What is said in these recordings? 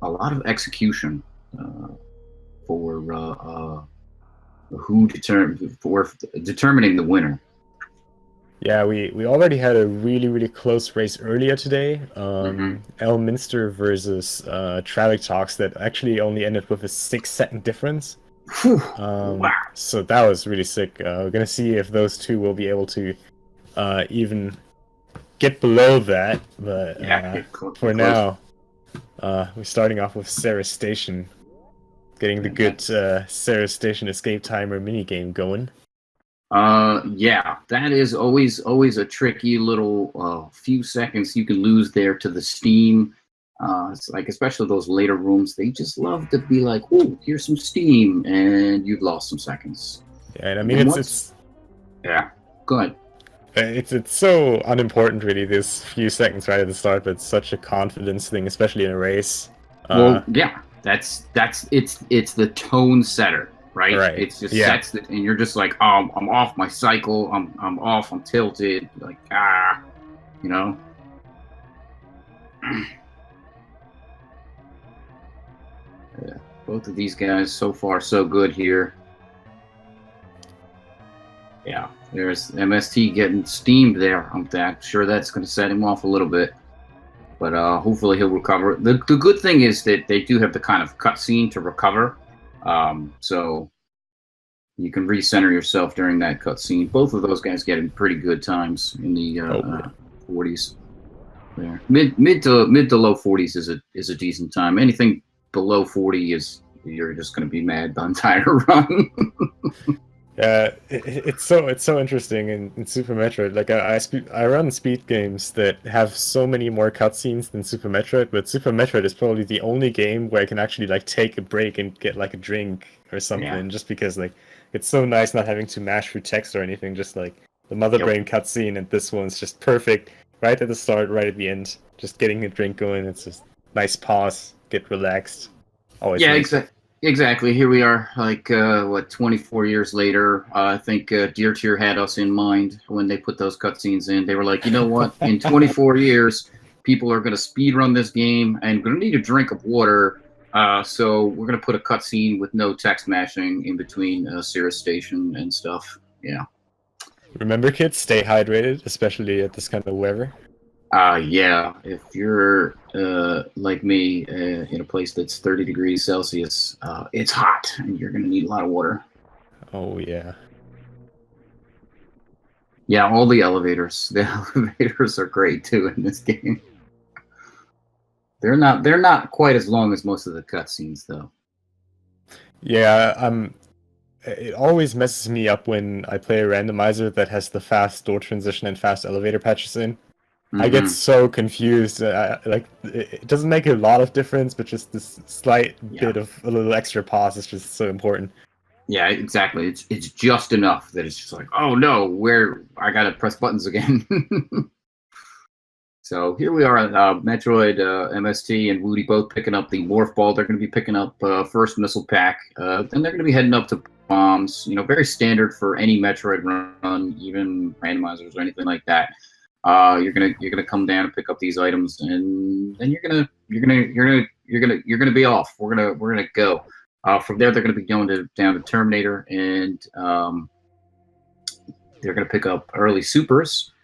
a lot of execution for for determining the winner. Yeah, we already had a really close race earlier today. Hmm. Elminster versus Traffic Talks that actually only ended with a 6-second difference. Whew, wow. So that was really sick. We're gonna see if those two will be able to even get below that. But Yeah, for get close. now, we're starting off with Sarah Station, getting the And good that's Sarah Station escape timer minigame going. yeah, that is always a tricky little few seconds you can lose there to the steam. It's like especially those later rooms, they just love to be like, "Oh, here's some steam," and you've lost some seconds. Yeah, and I And mean then it's once, it's yeah, good. it's so unimportant really this few seconds right at the start, but it's such a confidence thing, especially in a race. Well, yeah, it's the tone setter, right? Right. It's just Yeah. sets it, and you're just like, I'm off my cycle. I'm off. I'm tilted. Like you know. Yeah, both of these guys so far so good here. Yeah, there's MST getting steamed there. I'm sure that's going to set him off a little bit, but hopefully he'll recover. The good thing is that they do have the kind of cutscene to recover, so you can recenter yourself during that cutscene. Both of those guys getting pretty good times in the Oh yeah. 40s. There, mid to low 40s is a decent time. Anything below 40 is you're just going to be mad the entire run. Yeah, it's so interesting in Super Metroid. Like I run speed games that have so many more cutscenes than Super Metroid, but Super Metroid is probably the only game where I can actually like take a break and get like a drink or Yeah. something, just because like it's so nice not having to mash through text or anything. Just like the Mother Yep. Brain cutscene, and this one's just perfect, right at the start, right at the end. Just getting a drink going. It's just nice pause, get relaxed. Always Yeah, nice. exactly. Here we are, like what 24 years later. I think Deer Tier had us in mind when they put those cutscenes in. They were like, you know what? In 24 years, people are going to speed run this game and going to need a drink of water. So we're going to put a cutscene with no text mashing in between Cirrus Station and stuff. Yeah. Remember, kids, stay hydrated, especially at this kind of weather. Yeah. If you're like me in a place that's 30 degrees Celsius, it's hot and you're going to need a lot of water. Oh yeah. Yeah, all the elevators. The elevators are great too in this game. They're not quite as long as most of the cutscenes though. Yeah, it always messes me up when I play a randomizer that has the fast door transition and fast elevator patches in. I get Mm-hmm. so confused. Like it doesn't make a lot of difference, but just this slight Yeah. bit of a little extra pause is just so important. Yeah, exactly. It's just enough that it's just like, oh no, where I gotta press buttons again. So here we are, Metroid, MST, and Whewty both picking up the Morph Ball. They're going to be picking up first missile pack. Then they're going to be heading up to bombs. You know, very standard for any Metroid run, even randomizers or anything like that. You're gonna come down and pick up these items, and then you're gonna be off. We're gonna go. From there, they're gonna be going down to Terminator, and they're gonna pick up early supers.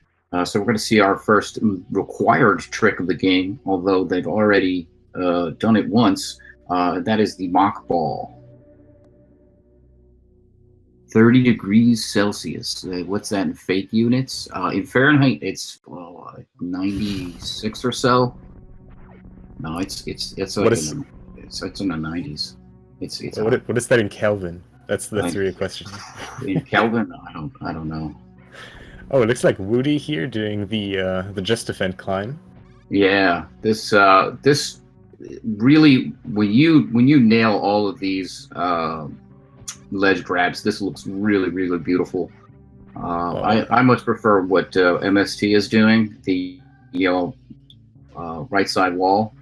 So we're going to see our first required trick of the game, although they've already done it once. That is the mock ball. 30 degrees Celsius. What's that in fake units? In Fahrenheit, it's 96 or so. No, it's What like is it's in the 90s. It's hot. what is that in Kelvin? That's Like the real question. in Kelvin, I don't know. Oh, it looks like Whewty here doing the Just Defend climb. Yeah, this really when you nail all of these ledge grabs, this looks really beautiful. Oh, I much prefer what MST is doing, the yellow right side wall,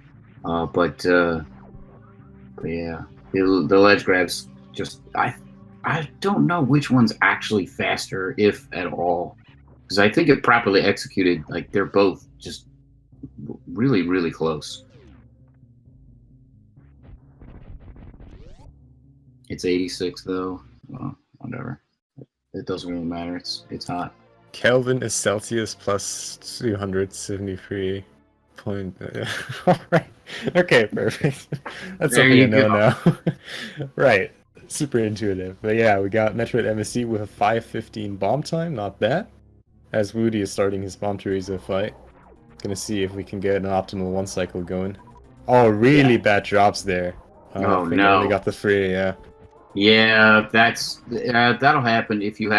but yeah, the ledge grabs just I don't know which one's actually faster, if at all, because I think it properly executed, like they're both just really close. It's 86 though. Well, whatever. It doesn't really matter. It's hot. Kelvin is Celsius plus 273 point. All right. Okay, perfect. That's There something I you know go. now. Right. Super intuitive. But yeah, we got Metroidmst with a 5:15 bomb time. Not bad. As Whewty is starting his Bomb Teresa fight. Gonna see if we can get an optimal one cycle going. Oh, really Yeah. bad drops there. Oh I think I only no. got the 3, yeah. Yeah, that'll happen if you're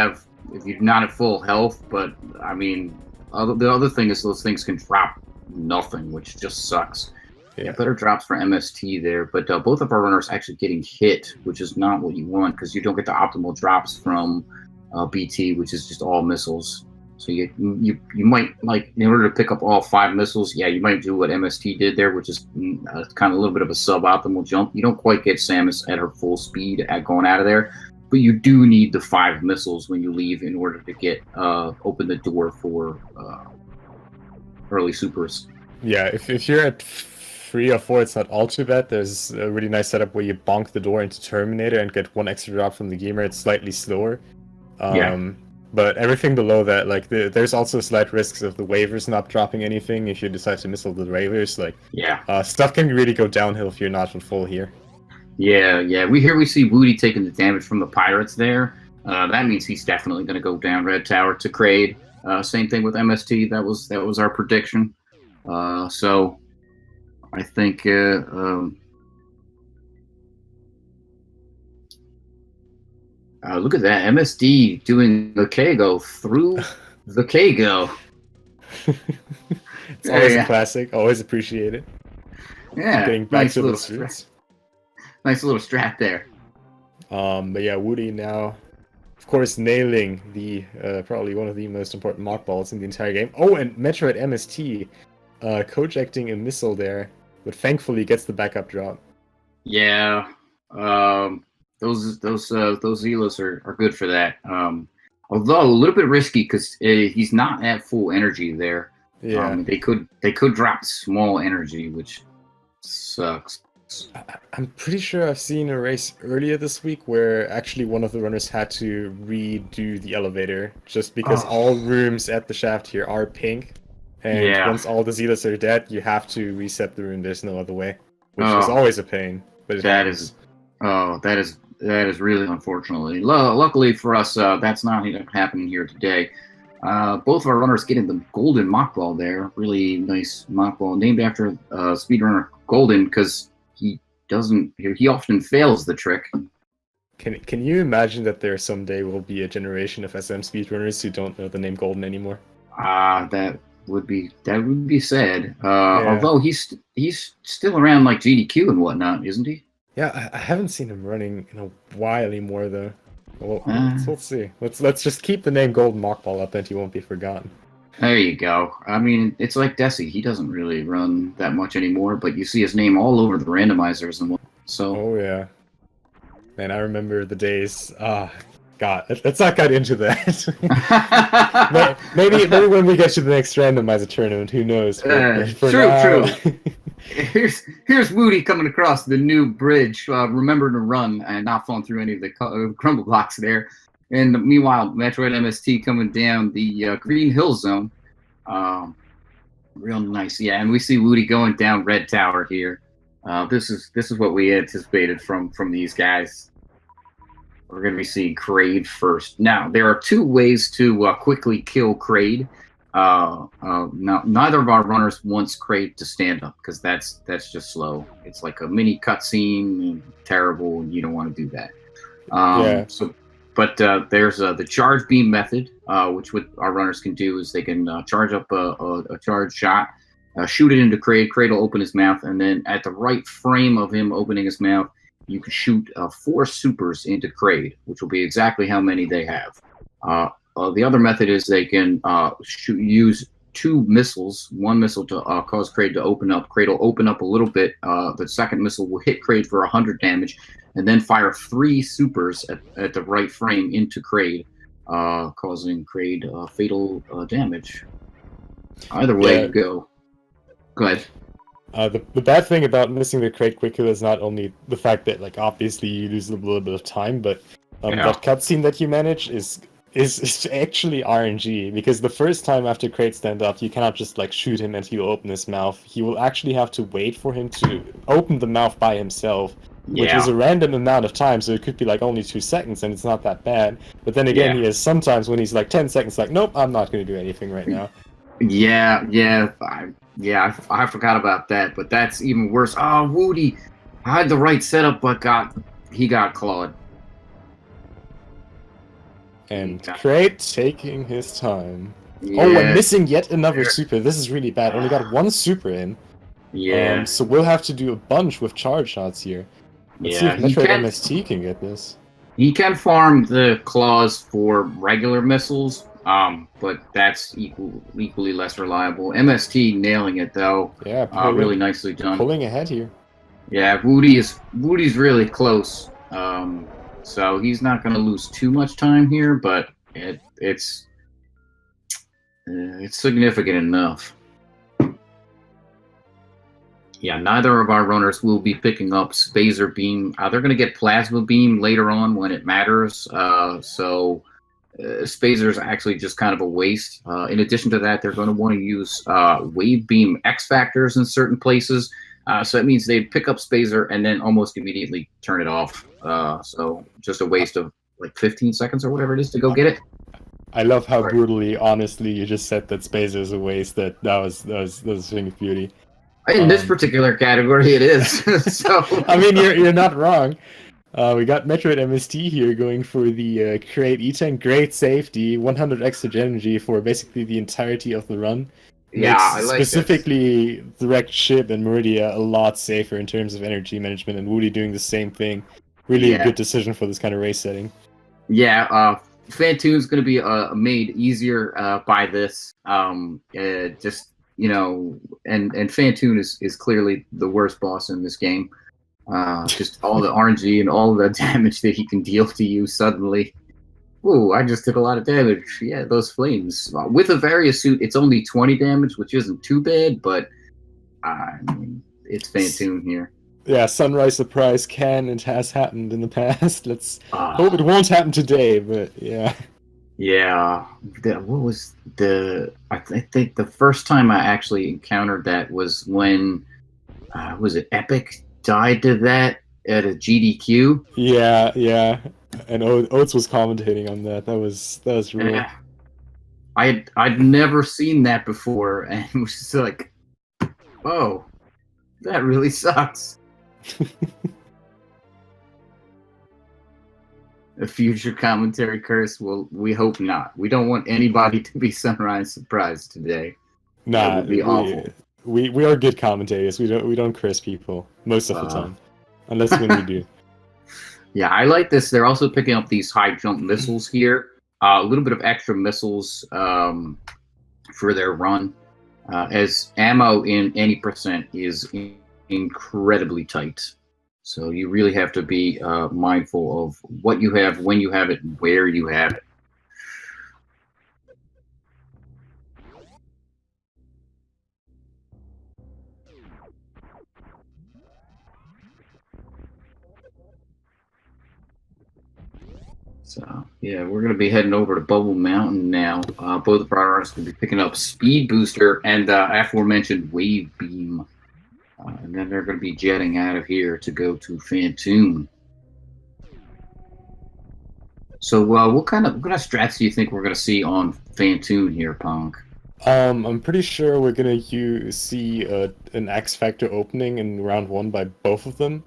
not at full health. But I mean, the other thing is those things can drop nothing, which just sucks. Yeah, Yeah. better drops for MST there, but both of our runners actually getting hit, which is not what you want because you don't get the optimal drops from BT, which is just all missiles. So you might, like, in order to pick up all 5 missiles, yeah, you might do what MST did there, which is kind of a little bit of a suboptimal jump. You don't quite get Samus at her full speed at going out of there, but you do need the 5 missiles when you leave in order to get open the door for early supers. Yeah, if you're at 3 or 4, it's not all too bad. There's a really nice setup where you bonk the door into Terminator and get 1 extra drop from the gamer. It's slightly slower. Yeah. But everything below that, like, there's also slight risks of the waivers not dropping anything if you decide to missile the waivers. Like, Yeah. stuff can really go downhill if you're not on full here. Yeah. We see Whewty taking the damage from the pirates there. That means he's definitely going to go down Red Tower to Kraid. Same thing with MST. That was our prediction. So I think look at that, MSD doing the Kago through the Kago. It's always a classic. Always appreciate it. Yeah, Getting back nice to the little streets. nice little strat there. But yeah, Whewty now, of course, nailing the probably one of the most important mock balls in the entire game. Oh, and Metroidmst projecting a missile there, but thankfully gets the backup drop. Yeah, those Zelos are good for that. Although a little bit risky because he's not at full energy there. Yeah, they could drop small energy, which sucks. I'm pretty sure I've seen a race earlier this week where actually one of the runners had to redo the elevator just because all rooms at the shaft here are pink. And once all the Zealots are dead, you have to reset the room. There's no other way, which is always a pain. But that is really unfortunately. Luckily for us, that's not happening here today. Both of our runners getting the golden mock ball there. Really nice mock ball, named after speedrunner Golden, because he often fails the trick. Can you imagine that there someday will be a generation of SM speedrunners who don't know the name Golden anymore? That would be sad. Although he's still around like GDQ and whatnot, isn't he? Yeah, I haven't seen him running in a while anymore though. Well, let's see. Let's just keep the name Golden Mockball up, and he won't be forgotten. There you go. I mean, it's like Desi. He doesn't really run that much anymore, but you see his name all over the randomizers and whatnot. So. Oh yeah. Man, I remember the days. God, let's not get into that. maybe when we get to the next randomizer tournament, who knows? True. Here's Whewty coming across the new bridge, remembering to run and not falling through any of the crumble blocks there. And meanwhile, Metroidmst coming down the Green Hill Zone. Real nice, yeah. And we see Whewty going down Red Tower here. This is what we anticipated from these guys. We're going to be seeing Kraid first. Now, there are 2 ways to quickly kill Kraid. Now, neither of our runners wants Kraid to stand up because that's just slow. It's like a mini cutscene, terrible, and you don't want to do that. But there's the charge beam method, which what our runners can do is they can charge up a charge shot, shoot it into Kraid. Kraid will open his mouth, and then at the right frame of him opening his mouth, you can shoot 4 supers into Kraid, which will be exactly how many they have. The other method is they can use 2 missiles. 1 missile to cause Kraid to open up. Kraid will open up a little bit. The second missile will hit Kraid for 100 damage, and then fire 3 supers at the right frame into Kraid, causing Kraid fatal damage. Either way you go. Go ahead. The bad thing about missing the crate quicker is not only the fact that, like, obviously you lose a little bit of time, but Yeah. that cutscene that you manage is actually RNG, because the first time after crate stand up, you cannot just like shoot him and he will open his mouth. He will actually have to wait for him to open the mouth by himself, which is a random amount of time, so it could be like only 2 seconds and it's not that bad. But then again, he has sometimes when he's like 10 seconds like, nope, I'm not going to do anything right now. I forgot about that, but that's even worse. Oh, Whewty, I had the right setup, but he got clawed. And Kraid taking his time. Yeah. Oh, and missing yet another super. This is really bad. Only got 1 super in. Yeah. So we'll have to do a bunch with charge shots here. Let's see if Metroidmst can get this. He can farm the claws for regular missiles, but that's equally less reliable. MST nailing it though. Yeah, really nicely done. Pulling ahead here. Yeah, Whewty's really close. So he's not going to lose too much time here, but it's significant enough. Yeah, neither of our runners will be picking up Spazer Beam. They're going to get Plasma Beam later on when it matters. So Spazer is actually just kind of a waste. In addition to that, they're going to want to use Wave Beam X Factors in certain places. So that means they'd pick up Spazer and then almost immediately turn it off. So just a waste of like 15 seconds or whatever it is to go get it. I love how brutally, honestly, you just said that Spazer is a waste. That was a thing of beauty. In this particular category, it is. So I mean, you're not wrong. We got Metroidmst here going for the Kraid E10. Great safety, 100 extra energy for basically the entirety of the run. Yeah, I like specifically the wrecked ship and Meridia a lot safer in terms of energy management, and Whewty doing the same thing. Really a good decision for this kind of race setting. Yeah, Phantoon's going to be made easier by this. Just, you know, and Phantoon is clearly the worst boss in this game. Just all the RNG and all the damage that he can deal to you suddenly. Ooh, I just did a lot of damage. Yeah, those flames. With a Various suit, it's only 20 damage, which isn't too bad, but I mean, it's Phantoon here. Yeah, Sunrise Surprise can and has happened in the past. Let's hope it won't happen today, but yeah. Yeah, what was I think the first time I actually encountered that was when, was it Epic died to that at a GDQ? Yeah. And Oates was commentating on that. That was real. Yeah. I'd never seen that before, and it was just like, oh, that really sucks. A future commentary curse? Well, we hope not. We don't want anybody to be Sunrise surprised today. Nah, that would be awful. We are good commentators. We don't curse people most of the time, unless when we do. Yeah, I like this. They're also picking up these high jump missiles here. A little bit of extra missiles for their run, as ammo in any percent is incredibly tight. So you really have to be mindful of what you have, when you have it, and where you have it. So, yeah, we're going to be heading over to Bubble Mountain now. Both of our artists will be picking up Speed Booster and aforementioned Wave Beam. And then they're going to be jetting out of here to go to Phantoon. So, what kind of strats do you think we're going to see on Phantoon here, Punk? I'm pretty sure we're going to see an X Factor opening in round 1 by both of them.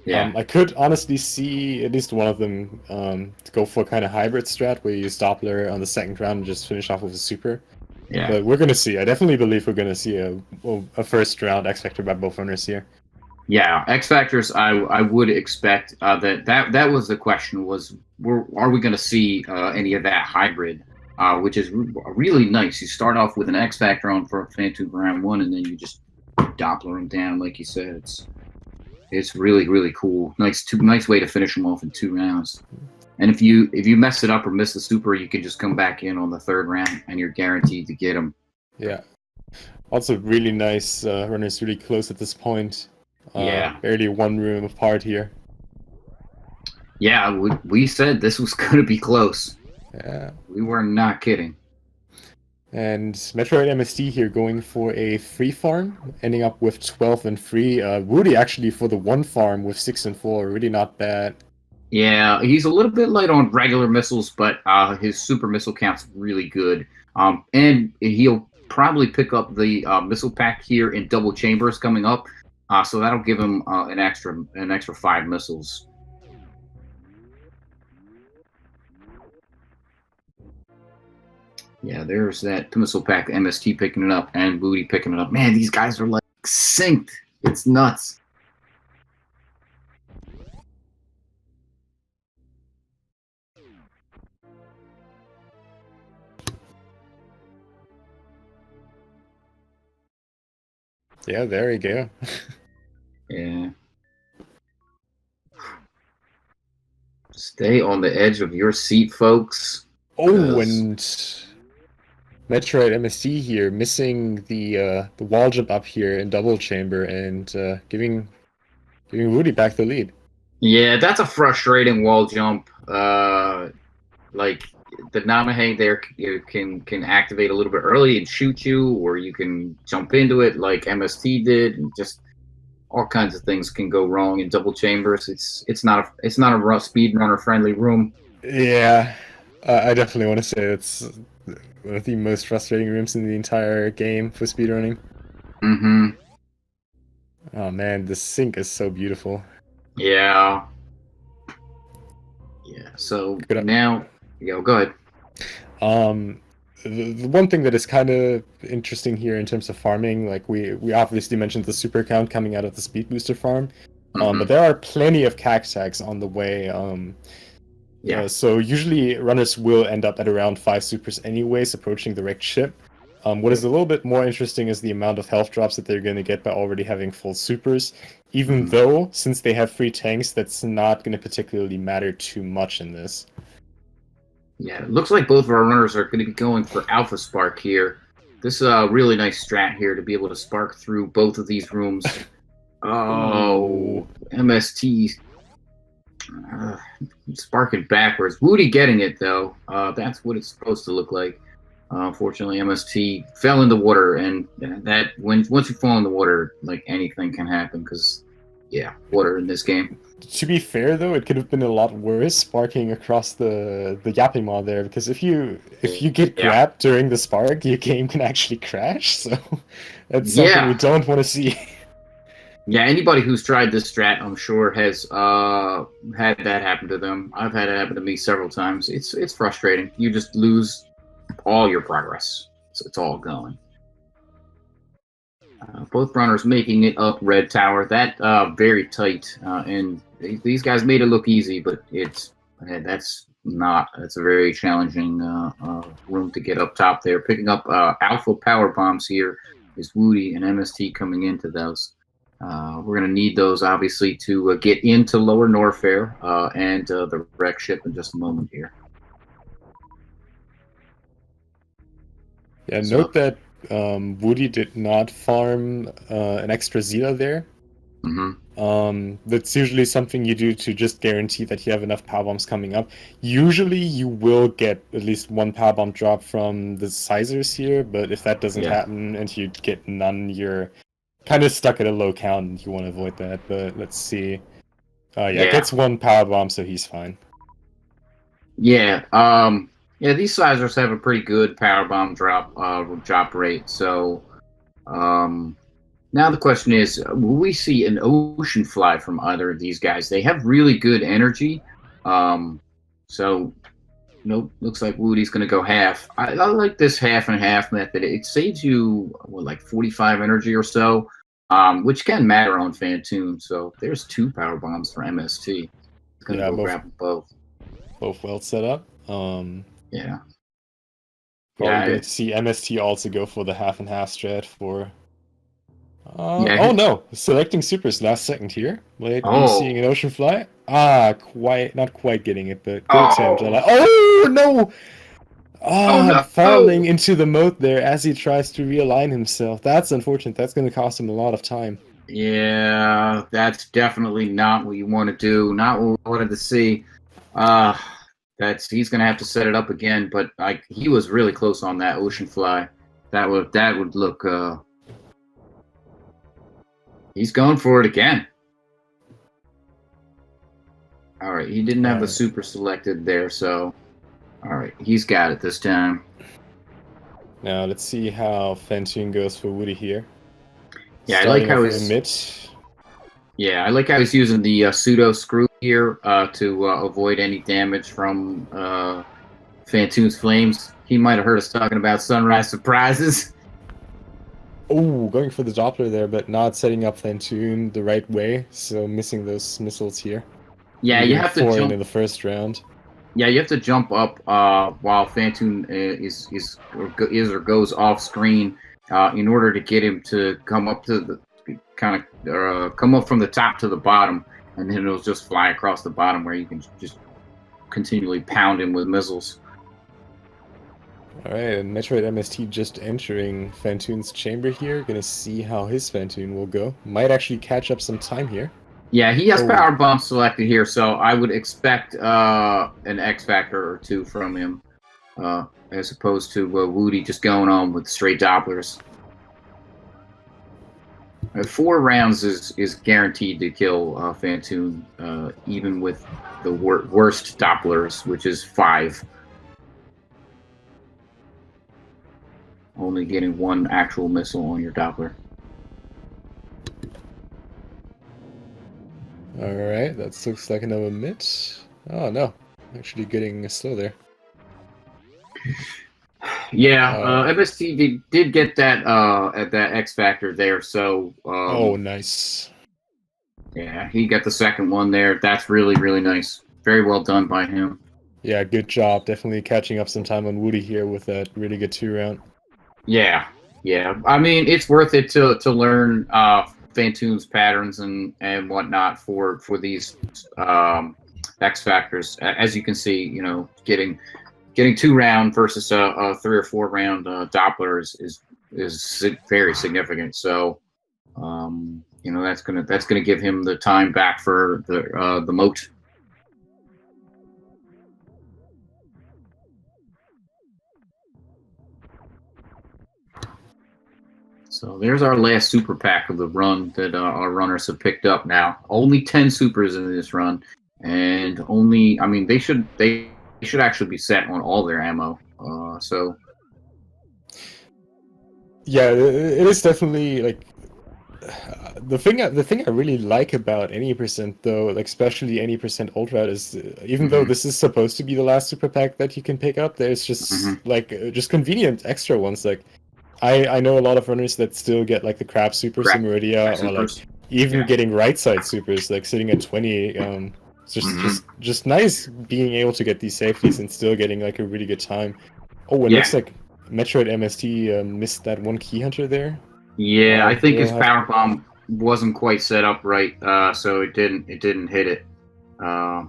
Yeah. I could honestly see at least one of them to go for a kind of hybrid strat where you use Doppler on the second round and just finish off with a super. Yeah. But we're going to see. I definitely believe we're going to see a first round X Factor by both runners here. Yeah, X Factors, I would expect that was the question, was are we going to see any of that hybrid, which is really nice. You start off with an X Factor on for Phantoon round 1, and then you just Doppler them down, like you said. It's really, really cool. Nice way to finish them off in 2 rounds. And if you mess it up or miss the super, you can just come back in on the 3rd round, and you're guaranteed to get them. Yeah. Also, really nice. Runners really close at this point. Yeah. Barely one room apart here. Yeah, we said this was going to be close. Yeah. We were not kidding. And Metroid MST here going for a 3 farm, ending up with 12 and 3. Whewty actually for the 1 farm with 6 and 4, really not bad. Yeah, he's a little bit light on regular missiles, but his super missile count's really good. And he'll probably pick up the missile pack here in double chambers coming up. So that'll give him an extra 5 missiles. Yeah, there's that missile pack MST picking it up and Whewty picking it up. Man, these guys are like synced. It's nuts. Yeah, there you go. Yeah. Stay on the edge of your seat, folks. Oh, and Metroid MST here, missing the wall jump up here in double chamber and giving Whewty back the lead. Yeah, that's a frustrating wall jump. Like the Namahe there can activate a little bit early and shoot you, or you can jump into it like MST did, and just all kinds of things can go wrong in double chambers. It's not a speedrunner friendly room. Yeah, I definitely want to say it's one of the most frustrating rooms in the entire game for speedrunning. Mm-hmm. Oh man, the sync is so beautiful. Yeah. Yeah. So now, go ahead. The one thing that is kind of interesting here in terms of farming, like we obviously mentioned the super count coming out of the speed booster farm, but there are plenty of cactags on the way. So usually runners will end up at around 5 supers anyways, approaching the wrecked ship. What is a little bit more interesting is the amount of health drops that they're going to get by already having full supers, even though, since they have 3 tanks, that's not going to particularly matter too much in this. Yeah, it looks like both of our runners are going to be going for Alpha Spark here. This is a really nice strat here to be able to spark through both of these rooms. Oh, MST sparking backwards. Whewty getting it, though. That's what it's supposed to look like. Unfortunately, MST fell in the water, and that once you fall in the water, like anything can happen because, yeah, water in this game. To be fair, though, it could have been a lot worse sparking across the Yapima there, because if you get grabbed during the spark, your game can actually crash. So that's something we don't want to see. Yeah, anybody who's tried this strat, I'm sure, has had that happen to them. I've had it happen to me several times. It's frustrating. You just lose all your progress. So it's all gone. Both runners making it up Red Tower. That very tight, and these guys made it look easy, but that's a very challenging room to get up top there. Picking up Alpha Power Bombs here is Whewty and MST coming into those. We're going to need those, obviously, to get into Lower Norfair and the wreck ship in just a moment here. Yeah, note that Whewty did not farm an extra Zeta there. That's usually something you do to just guarantee that you have enough power bombs coming up. Usually you will get at least 1 power bomb drop from the sizers here, but if that doesn't happen and you get none, you're kind of stuck at a low count and you want to avoid that. But let's see. Gets 1 power bomb, so he's fine. Yeah, these sizers have a pretty good power bomb drop rate. So now the question is, will we see an ocean fly from either of these guys? They have really good energy. So nope, looks like Whewty's going to go half. I like this half and half method. It saves you like 45 energy or so, which can matter on Phantoon. So there's 2 power bombs for MST. It's going to go grab them both. Both well set up. Probably good to see MST also go for the half and half strat for. Oh no! Selecting supers last second here. Wait, are you seeing an ocean fly? Not quite getting it, but good attempt. Oh no! Oh Ah, no! falling into the moat there as he tries to realign himself. That's unfortunate. That's going to cost him a lot of time. Yeah, that's definitely not what you want to do. Not what we wanted to see. Uh he's gonna have to set it up again. But like he was really close on that ocean fly. That would look. He's going for it again. All right, he didn't have the super selected there, so all right, he's got it this time. Now let's see how Phantoon goes for Whewty here. Yeah, I like Starting how off with a he's. mid. Yeah, I like how he's using the pseudo screw here to avoid any damage from Phantoon's flames. He might have heard us talking about sunrise surprises. Oh, going for the Doppler there, but not setting up Phantoon the right way, so missing those missiles here. Yeah, you have to four jump. in the first round. Yeah, you have to jump up while Phantoon is or goes off screen in order to get him to come up to the come up from the top to the bottom, and then it'll just fly across the bottom where you can just continually pound him with missiles. Alright, and Metroidmst just entering Phantoon's chamber here. Gonna see how his Phantoon will go. Might actually catch up some time here. Yeah, he has Oh. power bomb selected here, so I would expect an X Factor or two from him, as opposed to Whewty just going on with straight Dopplers. 4 rounds is guaranteed to kill Phantoon, even with the worst Dopplers, which is 5. Only getting 1 actual missile on your Doppler. Alright, that looks like another mid. Oh no, actually getting slow there. Yeah, MST did get that at that X Factor there, so oh, nice. Yeah, he got the second one there. That's really, really nice. Very well done by him. Yeah, good job. Definitely catching up some time on Whewty here with that really good 2-round. Yeah, yeah. I mean, it's worth it to learn Phantoon's patterns and whatnot for these X Factors. As you can see, you know, getting 2-round versus a 3 or 4 round Doppler is very significant. So, you know, that's gonna give him the time back for the moat. So there's our last super pack of the run that our runners have picked up now. Only 10 supers in this run, and I mean, they should actually be set on all their ammo. So yeah, it is definitely like the thing I really like about any percent though, like especially any percent ultra, is even though this is supposed to be the last super pack that you can pick up, there's just like just convenient extra ones. Like I know a lot of runners that still get like the crab supers in Meridia, or like even getting right side supers, like sitting at 20. It's just nice being able to get these safeties and still getting like a really good time. Oh, it looks like Metroidmst missed that one key hunter there. Yeah, I think his power bomb wasn't quite set up right, so it didn't hit it. And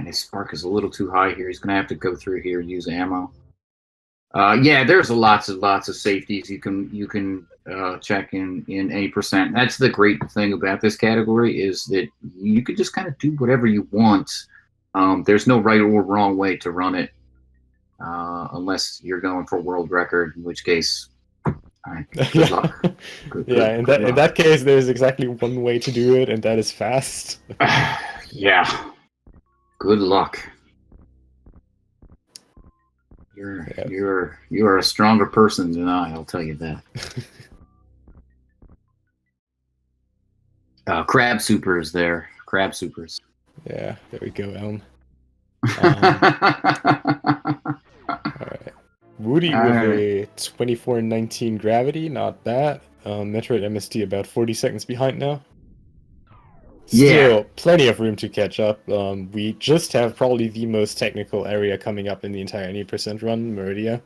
his spark is a little too high here. He's gonna have to go through here and use ammo. Yeah, there's lots of safeties you can check in any percent. That's the great thing about this category, is that you could just kind of do whatever you want. There's no right or wrong way to run it, unless you're going for world record, in which case, good luck. In that case, there's exactly one way to do it, and that is fast. Yeah. Good luck. You're a stronger person than I'll tell you that. Crab supers there. Crab supers. Yeah, there we go, Elm. Alright. Whewty with a 24-19 gravity, not bad. Metroidmst about 40 seconds behind now. Still plenty of room to catch up. We just have probably the most technical area coming up in the entire any percent run, Meridia.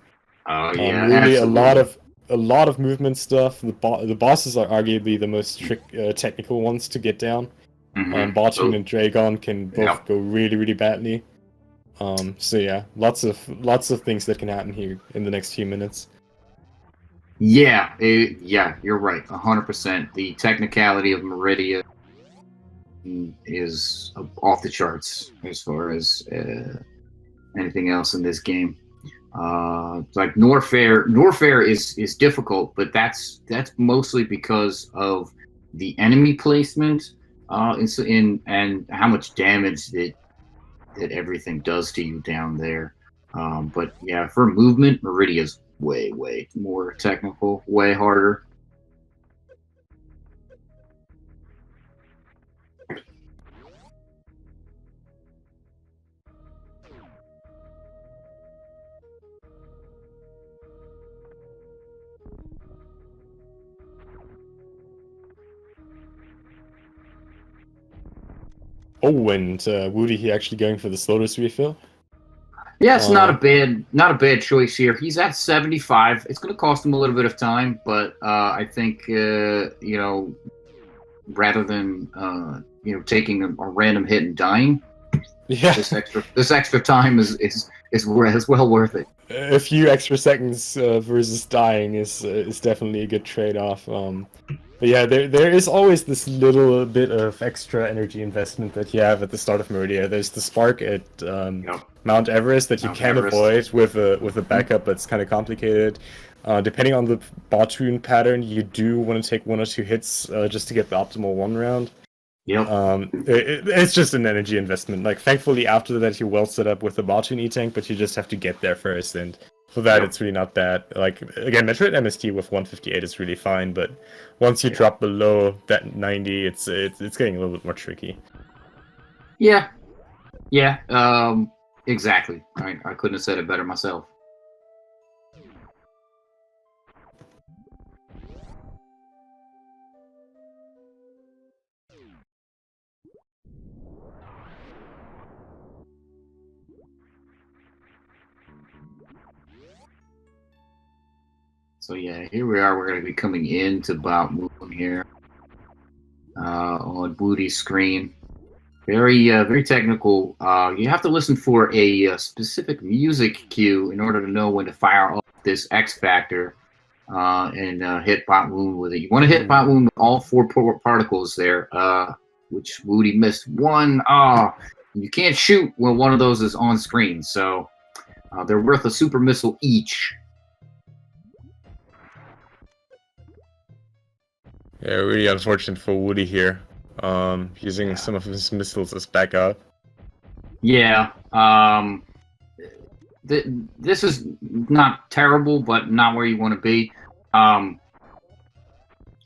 Yeah, really absolutely. a lot of movement stuff. The bosses are arguably the most technical ones to get down. Phantoon and Draygon can both go really, really badly. So yeah, lots of things that can happen here in the next few minutes. Yeah, yeah, you're right, 100%. The technicality of Meridia is off the charts as far as anything else in this game. Like Norfair is difficult, but that's mostly because of the enemy placement, and how much damage that everything does to you down there. But yeah, for movement, Meridia's way more technical, way harder. Oh, and Whewty, he actually going for the Slotus refill. Yeah, it's not a bad choice here. He's at 75. It's going to cost him a little bit of time, but I think rather than taking a random hit and dying, Yeah, this extra time is well worth it. A few extra seconds versus dying is definitely a good trade-off. But yeah, there is always this little bit of extra energy investment that you have at the start of Meridia. There's the spark at Mount Everest that you can avoid with a backup, but it's kind of complicated. Depending on the Phantoon pattern, you do want to take 1 or 2 hits just to get the optimal 1 round. Yep. It's just an energy investment. Like, thankfully, after that, you're well set up with the Phantoon E-Tank, but you just have to get there first, and for that, it's really not bad. Like, again, Metroidmst with 158 is really fine, but once you drop below that 90, it's getting a little bit more tricky. Yeah. Exactly. I couldn't have said it better myself. So yeah, here we are. We're going to be coming into Bout Moon here on Whewty's screen. Very technical. You have to listen for a specific music cue in order to know when to fire off this X Factor and hit Bout Moon with it. You want to hit Bout Moon with all 4 particles there, which Whewty missed 1. You can't shoot when one of those is on screen, so they're worth a super missile each. Yeah, really unfortunate for Whewty here. Using some of his missiles as backup. Yeah. This is not terrible, but not where you want to be.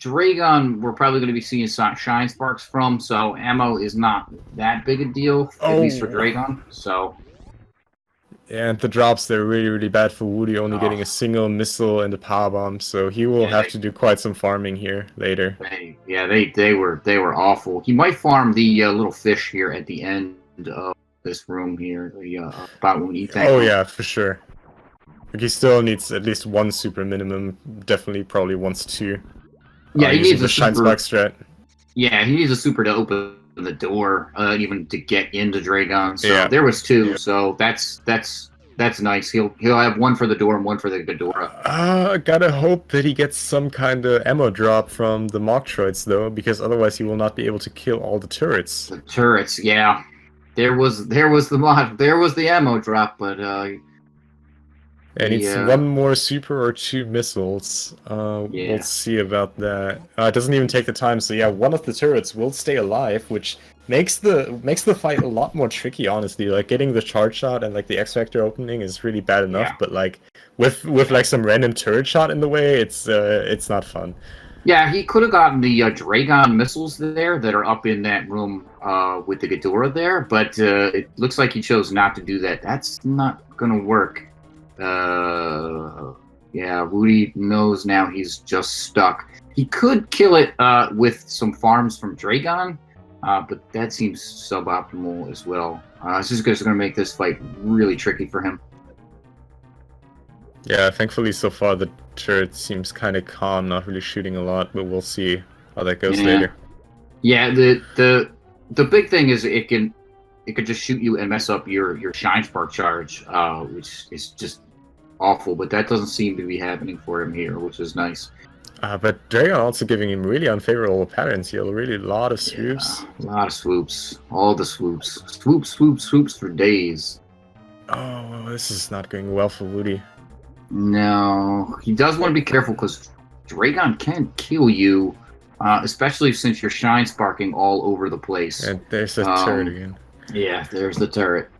Draygon, we're probably going to be seeing Shine Sparks from, so ammo is not that big a deal, at least for Draygon. So. And the drops, they're really bad for Whewty, only getting a single missile and a power bomb, so he will have to do quite some farming here later. They were awful. He might farm the little fish here at the end of this room here, the Bout Moon E-Tank. Oh yeah, for sure. Like, he still needs at least 1 super minimum, definitely probably wants 2. Yeah, he needs a Shine Spark strat. Yeah, he needs a super to open the door, even to get into Draygon. So there was 2, so that's nice. He'll have 1 for the door and 1 for the Ghidorah. Gotta hope that he gets some kind of ammo drop from the Metroids though, because otherwise he will not be able to kill all the turrets. The turrets, yeah. There was the ammo drop, but and it's 1 more super or 2 missiles. We'll see about that. It doesn't even take the time, so yeah, 1 of the turrets will stay alive, which makes the fight a lot more tricky, honestly. Like, getting the charge shot and like the X Factor opening is really bad enough, but like with like some random turret shot in the way, it's not fun. Yeah, he could have gotten the Draygon missiles there that are up in that room with the Ghidorah there, but it looks like he chose not to do that. That's not gonna work. Yeah, Whewty knows now he's just stuck. He could kill it with some farms from Draygon, but that seems suboptimal as well. It's just going to make this fight really tricky for him. Yeah, thankfully so far the turret seems kind of calm, not really shooting a lot, but we'll see how that goes later. Yeah, the big thing is it can it could just shoot you and mess up your Shine Spark charge, which is just awful. But that doesn't seem to be happening for him here, which is nice. But Draygon also giving him really unfavorable patterns here. Really a lot of swoops. Yeah, a lot of swoops. All the swoops. Swoops, swoops, swoops for days. Oh, this is not going well for Whewty. No, he does want to be careful because Draygon can kill you, especially since you're Shine Sparking all over the place. And there's the turret again. Yeah, there's the turret.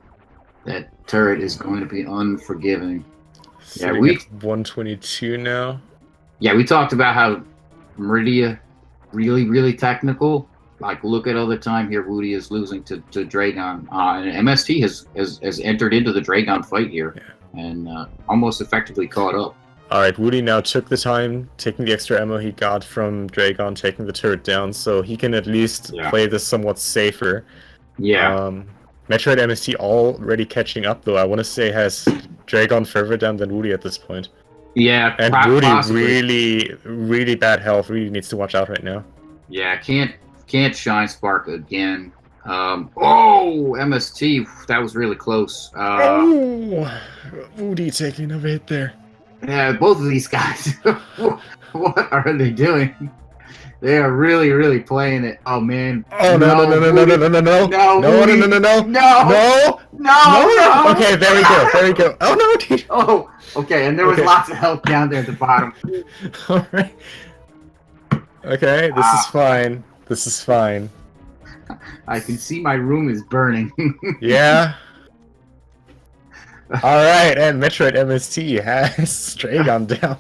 That turret is going to be unforgiving. Sitting at 122 now. Yeah, we talked about how Meridia really, really technical. Like, look at all the time here Whewty is losing to Draygon. And MST has entered into the Draygon fight here and almost effectively caught up. Alright, Whewty now took the time, taking the extra ammo he got from Draygon, taking the turret down, so he can at least play this somewhat safer. Yeah. Metroid MST already catching up, though. I want to say has Draygon further down than Whewty at this point. Yeah, and Whewty really, really bad health. Really needs to watch out right now. Yeah, can't Shine Spark again. Oh, MST, that was really close. Whewty taking a hit there. Yeah, both of these guys. What are they doing? They are really, really playing it. Oh man. Oh no! Okay, there we go. Oh no, dude. Oh, okay, and there was lots of health down there at the bottom. All right. Okay, this is fine. This is fine. I can see my room is burning. Yeah. All right, and Metroid MST has Draygon down.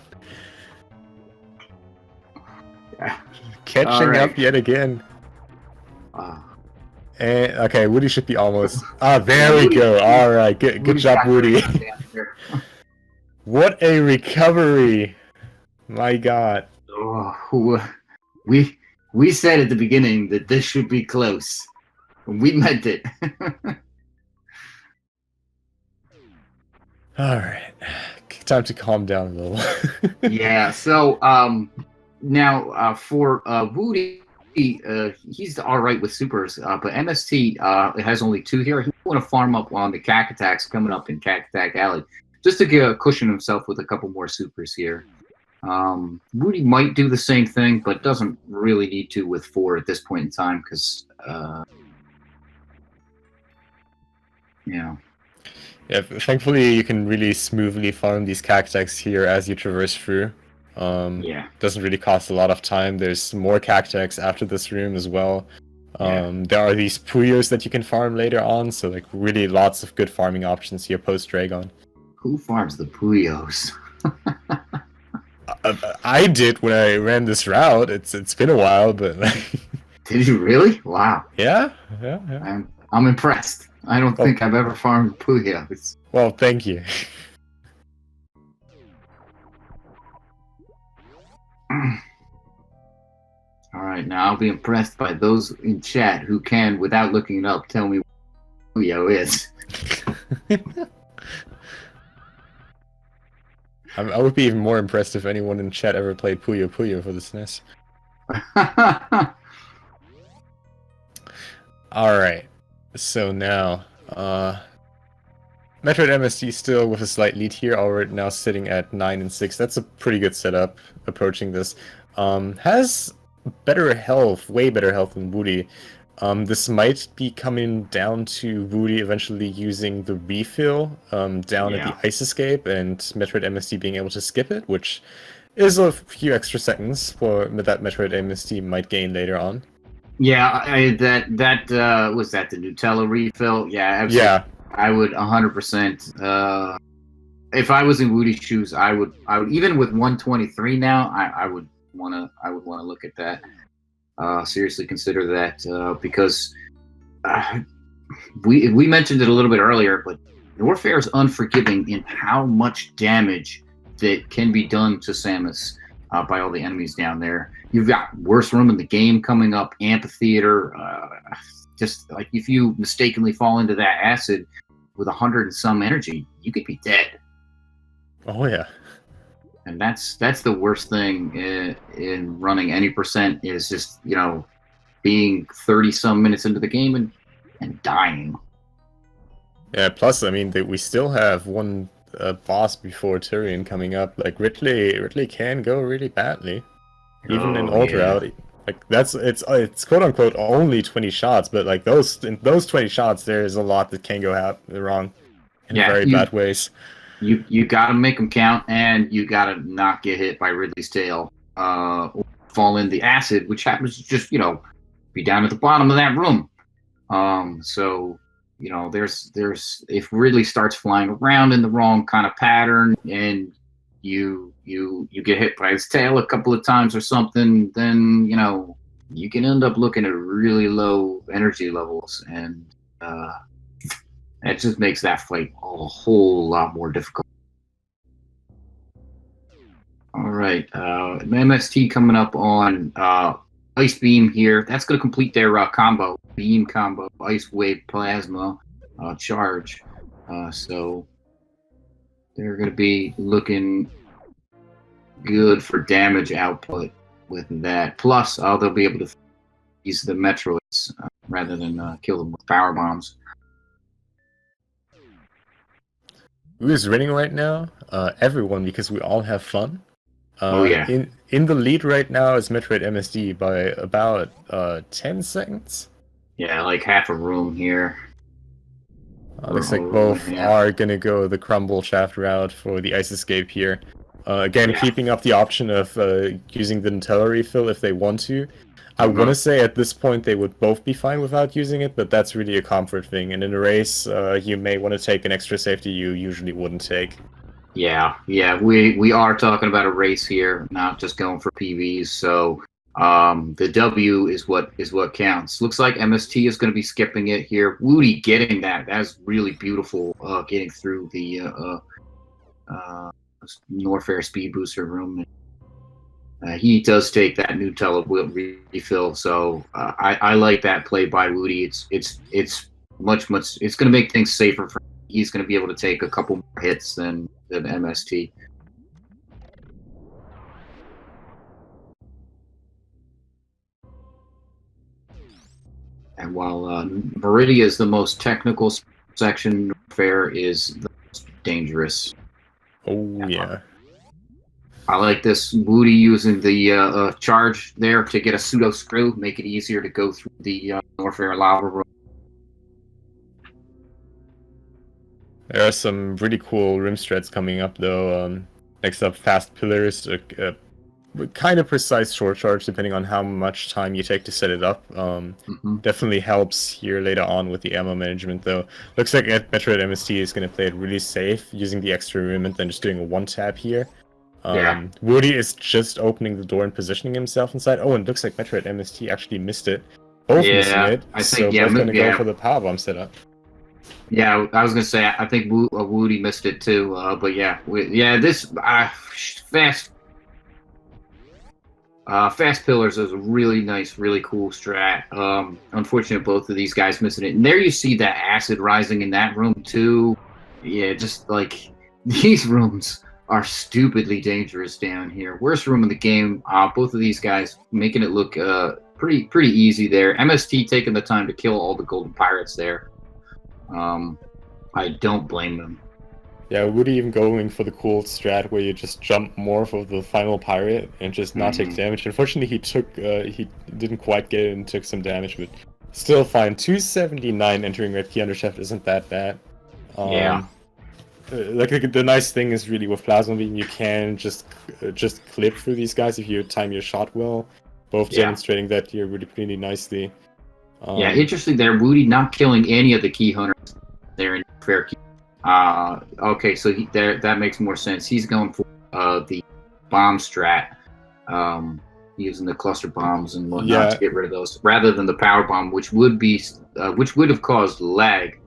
Catching up yet again. And okay, Whewty should be almost. There we go. All right, good job, Whewty. What a recovery! My God. Oh, we said at the beginning that this should be close. We meant it. All right, time to calm down a little. Yeah. So now for Whewty, he's all right with supers, but MST has only 2 here. He want to farm up on the Cack Attacks coming up in Cack Attack Alley, just to cushion himself with a couple more supers here. Whewty might do the same thing, but doesn't really need to with 4 at this point in time because, yeah. Yeah, thankfully you can really smoothly farm these cacti here as you traverse through. Doesn't really cost a lot of time. There's more cacti after this room as well. There are these Puyos that you can farm later on, so like really lots of good farming options here post Draygon. Who farms the Puyos? I did when I ran this route. It's been a while, but Did you really? Wow. Yeah. I'm impressed. I don't think I've ever farmed Puyos. Well, thank you. Alright, now I'll be impressed by those in chat who can, without looking it up, tell me what Puyo is. I would be even more impressed if anyone in chat ever played Puyo Puyo for the SNES. Alright, so now, Metroid MST still with a slight lead here, already now sitting at 9 and 6. That's a pretty good setup approaching this. Has better health, way better health than Whewty. This might be coming down to Whewty eventually using the refill down at the Ice Escape and Metroid MST being able to skip it, which is a few extra seconds for that Metroid MST might gain later on. Yeah, that was that the Nutella refill? Yeah, absolutely. Yeah. I would 100%. If I was in Whewty's shoes, I would even with 123 now, I would want to look at that. Seriously consider that because we mentioned it a little bit earlier, but Warfare is unforgiving in how much damage that can be done to Samus by all the enemies down there. You've got worst room in the game coming up, amphitheater. Just like if you mistakenly fall into that acid with 100 and some energy, you could be dead. Oh yeah. And that's the worst thing in running any percent is just, being 30 some minutes into the game and dying. Yeah, plus, I mean, we still have one boss before Tyrion coming up. Like, Ridley can go really badly. Even in Oh old yeah. reality. Like, it's quote-unquote only 20 shots, but, like, in those 20 shots, there is a lot that can go wrong in Yeah, very bad ways. you gotta make them count, and you gotta not get hit by Ridley's tail, or fall in the acid, which happens to just be down at the bottom of that room. So there's if Ridley starts flying around in the wrong kind of pattern, and you get hit by his tail a couple of times or something, then you can end up looking at really low energy levels, and it just makes that fight a whole lot more difficult. All right, MST coming up on Ice Beam here. That's going to complete their combo, Beam combo, Ice Wave Plasma charge. So they're going to be looking good for damage output with that. Plus, they'll be able to use the Metroids rather than kill them with power bombs. Who is winning right now? Everyone, because we all have fun. Oh yeah. In the lead right now is Metroidmst by about 10 seconds. Yeah, like half a room here. Looks like both are gonna go the crumble shaft route for the ice escape here. Again, keeping up the option of using the Nutella refill if they want to. I want to say at this point they would both be fine without using it, but that's really a comfort thing. And in a race, you may want to take an extra safety you usually wouldn't take. Yeah, we are talking about a race here, not just going for PVs. So the W is what counts. Looks like MST is going to be skipping it here. Whewty getting that. That's really beautiful. Getting through the Norfair speed booster room. He does take that Nutella refill. So I like that play by Whewty. It's much. It's going to make things safer for him. He's going to be able to take a couple more hits than MST. And while Meridia is the most technical section, Fair is the most dangerous. Oh yeah. I like this Whewty using the charge there to get a pseudo screw, make it easier to go through the Norfair lava room. There are some really cool rim strats coming up though. Next up, fast pillars, kind of precise short charge depending on how much time you take to set it up. Definitely helps here later on with the ammo management though. Looks like Metroidmst is going to play it really safe, using the extra room and then just doing a one tap here. Whewty is just opening the door and positioning himself inside. Oh, and it looks like Metroidmst actually missed it. Both missing it, so both going to go for the powerbomb setup. Yeah, I was gonna say I think Whewty missed it too, but this fast pillars is a really nice, really cool strat. Unfortunate both of these guys missing it, and there you see that acid rising in that room too. Yeah, just like these rooms are stupidly dangerous down here. Worst room in the game. Both of these guys making it look pretty easy there. MST taking the time to kill all the golden pirates there. I don't blame them. Yeah, Whewty even going for the cool strat where you just jump more for the final pirate and just not take damage. Unfortunately, he didn't quite get it and took some damage, but still fine. 279 entering red key undershaft isn't that bad. Like the nice thing is really with plasma beam you can just clip through these guys if you time your shot well. Both demonstrating that here really nicely. Interesting there. Whewty not killing any of the key hunters there in fair key. Okay, so that makes more sense. He's going for the bomb strat, using the cluster bombs and whatnot to get rid of those, rather than the power bomb, which would have caused lag.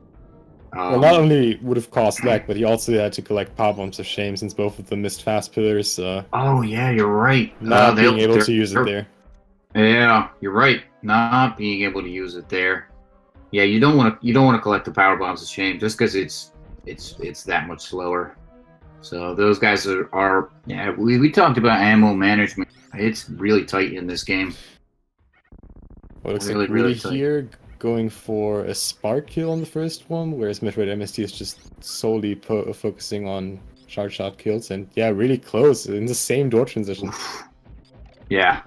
Well, not only would have caused lag, but he also had to collect power bombs of shame since both of them missed fast pillars. Oh yeah, you're right. Not being able to use it there. Yeah, you're right. Not being able to use it there. Yeah, you don't want to collect the power bombs of shame just because it's that much slower. So those guys are we talked about ammo management. It's really tight in this game. Well, it looks like really here going for a spark kill on the first one, whereas Metroid MST is just solely focusing on charge shot kills, and yeah, really close in the same door transition. Yeah.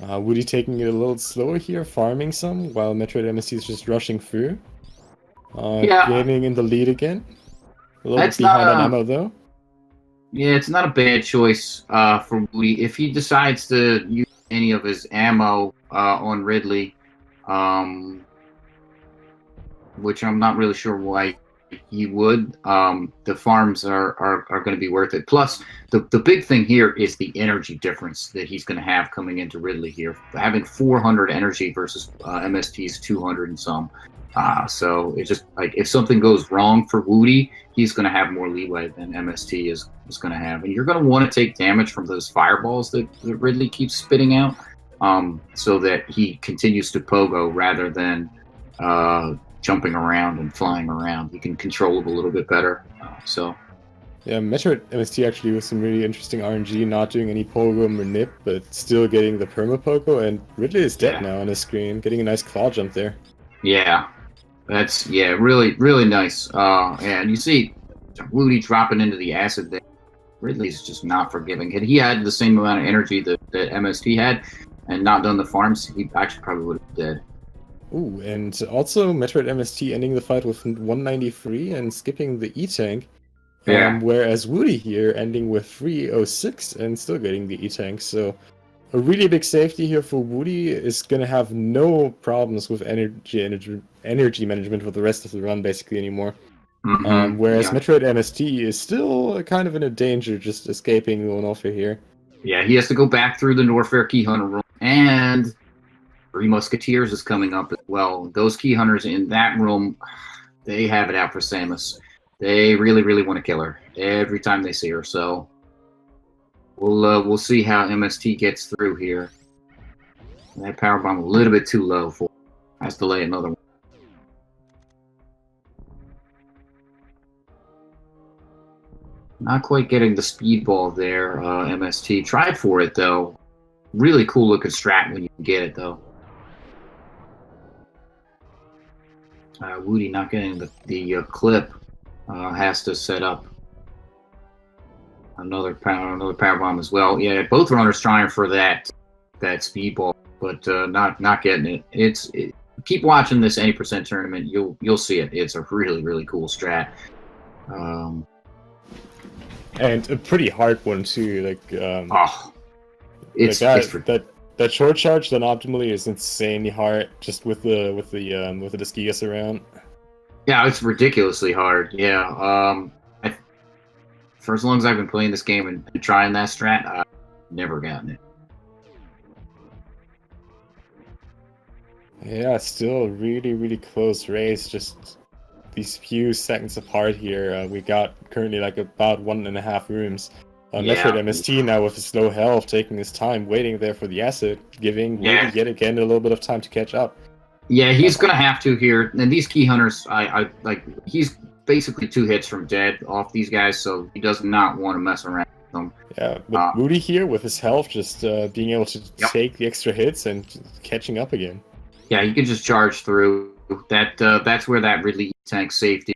Whewty taking it a little slower here, farming some, while Metroid MST is just rushing through. Yeah. Getting in the lead again. A little That's bit behind not on a, ammo though. yeah, it's not a bad choice for Whewty. If he decides to use any of his ammo on Ridley, which I'm not really sure why he would, the farms are going to be worth it. Plus, the big thing here is the energy difference that he's going to have coming into Ridley here. Having 400 energy versus MST's 200 and some. So it's just like if something goes wrong for Whewty, he's going to have more leeway than MST is going to have. And you're going to want to take damage from those fireballs that Ridley keeps spitting out, so that he continues to pogo rather than jumping around and flying around. You can control it a little bit better. Yeah, Metroid MST actually with some really interesting RNG, not doing any pogo or nip, but still getting the perma pogo, and Ridley is dead now on his screen, getting a nice claw jump there. Yeah, that's really nice. And you see Whewty dropping into the acid there. Ridley's just not forgiving. Had he had the same amount of energy that MST had and not done the farms, he actually probably would have been dead. Ooh, and also Metroid MST ending the fight with 193 and skipping the E-Tank. Yeah. Whereas Whewty here ending with 306 and still getting the E-Tank. So a really big safety here for Whewty is going to have no problems with energy management for the rest of the run basically anymore. Whereas Metroid MST is still kind of in a danger just escaping the Norfair here. Yeah, he has to go back through the Norfair Key Hunter room, and Three Musketeers is coming up as well. Those Key Hunters in that room, they have it out for Samus. They really want to kill her every time they see her. So we'll see how MST gets through here. That power bomb a little bit too low for has to lay another one. Not quite getting the speedball there. MST tried for it though. Really cool looking strat when you can get it though. Whewty not getting the clip. Has to set up another power bomb as well. Yeah, both runners trying for that speedball, but not getting it. Keep watching this 80% tournament. You'll see it. It's a really cool strat. And a pretty hard one too. It's that short charge then optimally is insanely hard. Just with the Skigas around. Yeah, it's ridiculously hard. Yeah. For as long as I've been playing this game and trying that strat, I've never gotten it. Yeah, still really close race. Just these few seconds apart here. We got currently like about 1.5 rooms. Metroid MST now with his low health, taking his time, waiting there for the acid, giving Whewty yet again a little bit of time to catch up. Yeah, he's gonna have to here. And these Key Hunters, I like. He's basically 2 hits from dead off these guys, so he does not want to mess around with them. Yeah, but Whewty here with his health, just being able to take the extra hits and catching up again. Yeah, he can just charge through. That's where that Ridley tank safety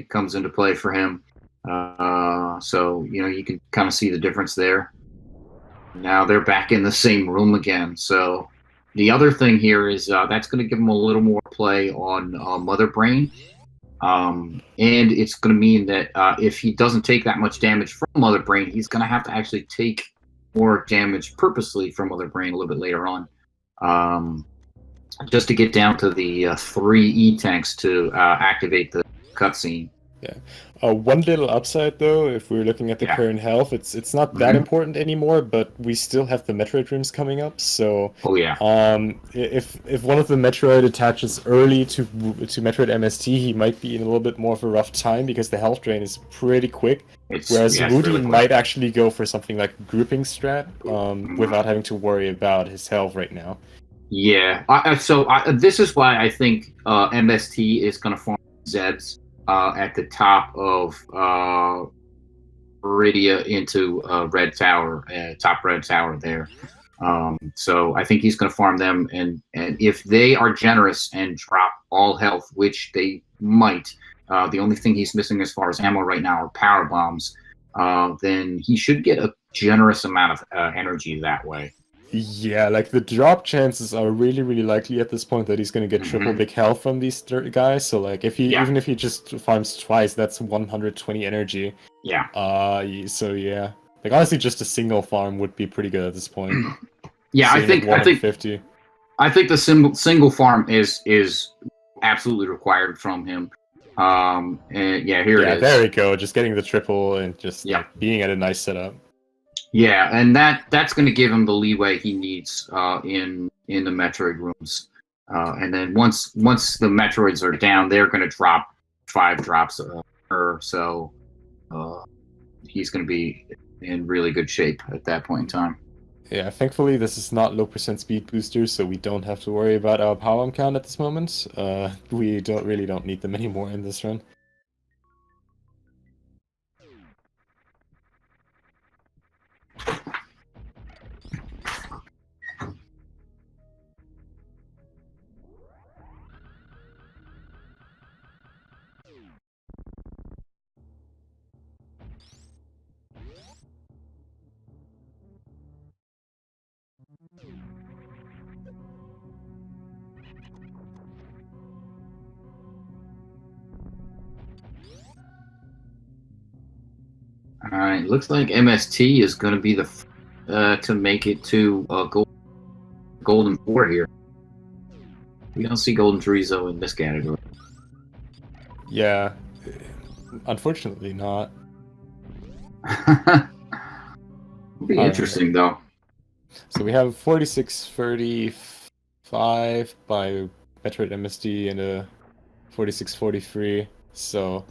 comes into play for him. So you can kind of see the difference there. Now they're back in the same room again. So the other thing here is that's going to give him a little more play on Mother Brain. And it's going to mean that if he doesn't take that much damage from Mother Brain, he's going to have to actually take more damage purposely from Mother Brain a little bit later on. Just to get down to the 3 E-tanks to activate the cutscene. Yeah. One little upside though, if we're looking at the current health, it's not that important anymore, but we still have the Metroid rooms coming up, so if one of the Metroid attaches early to Metroid MST, he might be in a little bit more of a rough time because the health drain is pretty quick. Whereas Whewty really might actually go for something like grouping strat without having to worry about his health right now. Yeah, this is why I think MST is going to form Zebs at the top of Meridia into Red Tower, top Red Tower there. So I think he's going to farm them, and if they are generous and drop all health, which they might, the only thing he's missing as far as ammo right now are power bombs. Then he should get a generous amount of energy that way. Yeah, like the drop chances are really, really likely at this point that he's going to get triple big health from these guys. So like if he even if he just farms twice, that's 120 energy. Yeah. So yeah, like honestly, just a single farm would be pretty good at this point. Yeah, I think the single farm is absolutely required from him. And yeah, here it is. There we go. Just getting the triple and just like, being at a nice setup. Yeah, and that's going to give him the leeway he needs in the Metroid rooms. And then once the Metroids are down, they're going to drop 5 drops per. So he's going to be in really good shape at that point in time. Yeah, thankfully this is not low percent speed boosters, so we don't have to worry about our power count at this moment. We don't need them anymore in this run. All right, looks like MST is going to be the to make it to Golden 4 here. We don't see Golden Chorizo in this category. Yeah, unfortunately not. It'll be interesting though. So we have 4635 by Metroidmst and a 4643. So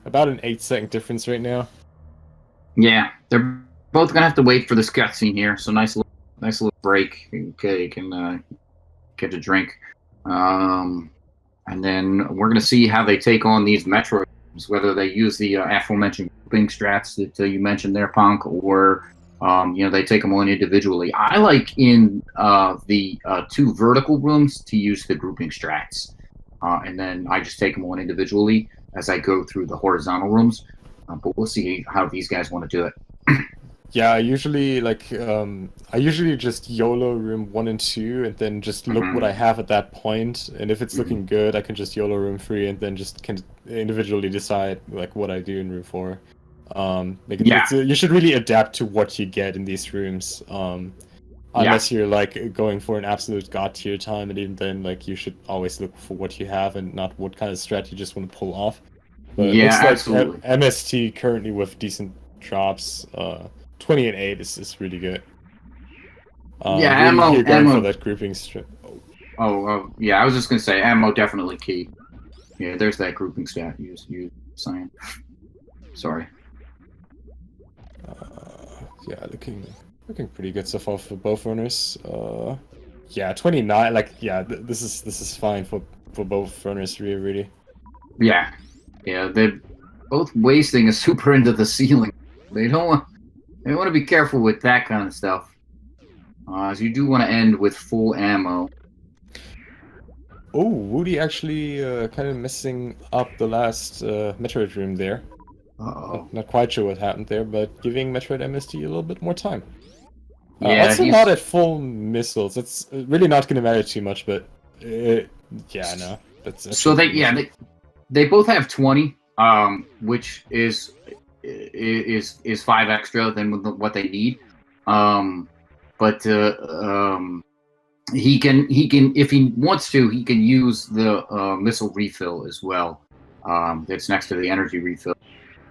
about an 8-second difference right now. Yeah, they're both gonna have to wait for this cutscene here. So nice little break. Okay, you can get a drink, and then we're gonna see how they take on these Metroids. Whether they use the aforementioned grouping strats that you mentioned there, Punk, or they take them on individually. I like in the 2 vertical rooms to use the grouping strats, and then I just take them on individually as I go through the horizontal rooms. But we'll see how these guys want to do it. Yeah, I usually just YOLO room 1 and 2, and then just look what I have at that point. And if it's looking good, I can just YOLO room 3, and then just can individually decide like what I do in room 4. You should really adapt to what you get in these rooms. Unless you're like going for an absolute god tier time, and even then, like you should always look for what you have and not what kind of strat you just want to pull off. But it looks like absolutely. MST currently with decent drops, 20 and 8 is really good. Ammo for that grouping strat. Yeah, I was just gonna say ammo definitely key. Yeah, there's that grouping stat you saying. Sorry. Looking pretty good so far for both runners. 29. This is fine for both runners really. Yeah, they're both wasting a super into the ceiling. They want to be careful with that kind of stuff. As you do want to end with full ammo. Oh, Whewty actually kind of messing up the last Metroid room there. Not quite sure what happened there, but giving Metroidmst a little bit more time. Also not at full missiles. It's really not going to matter too much, but no. That's so they both have 20, which is 5 extra than what they need. But he can if he wants to, he can use the missile refill as well. That's next to the energy refill.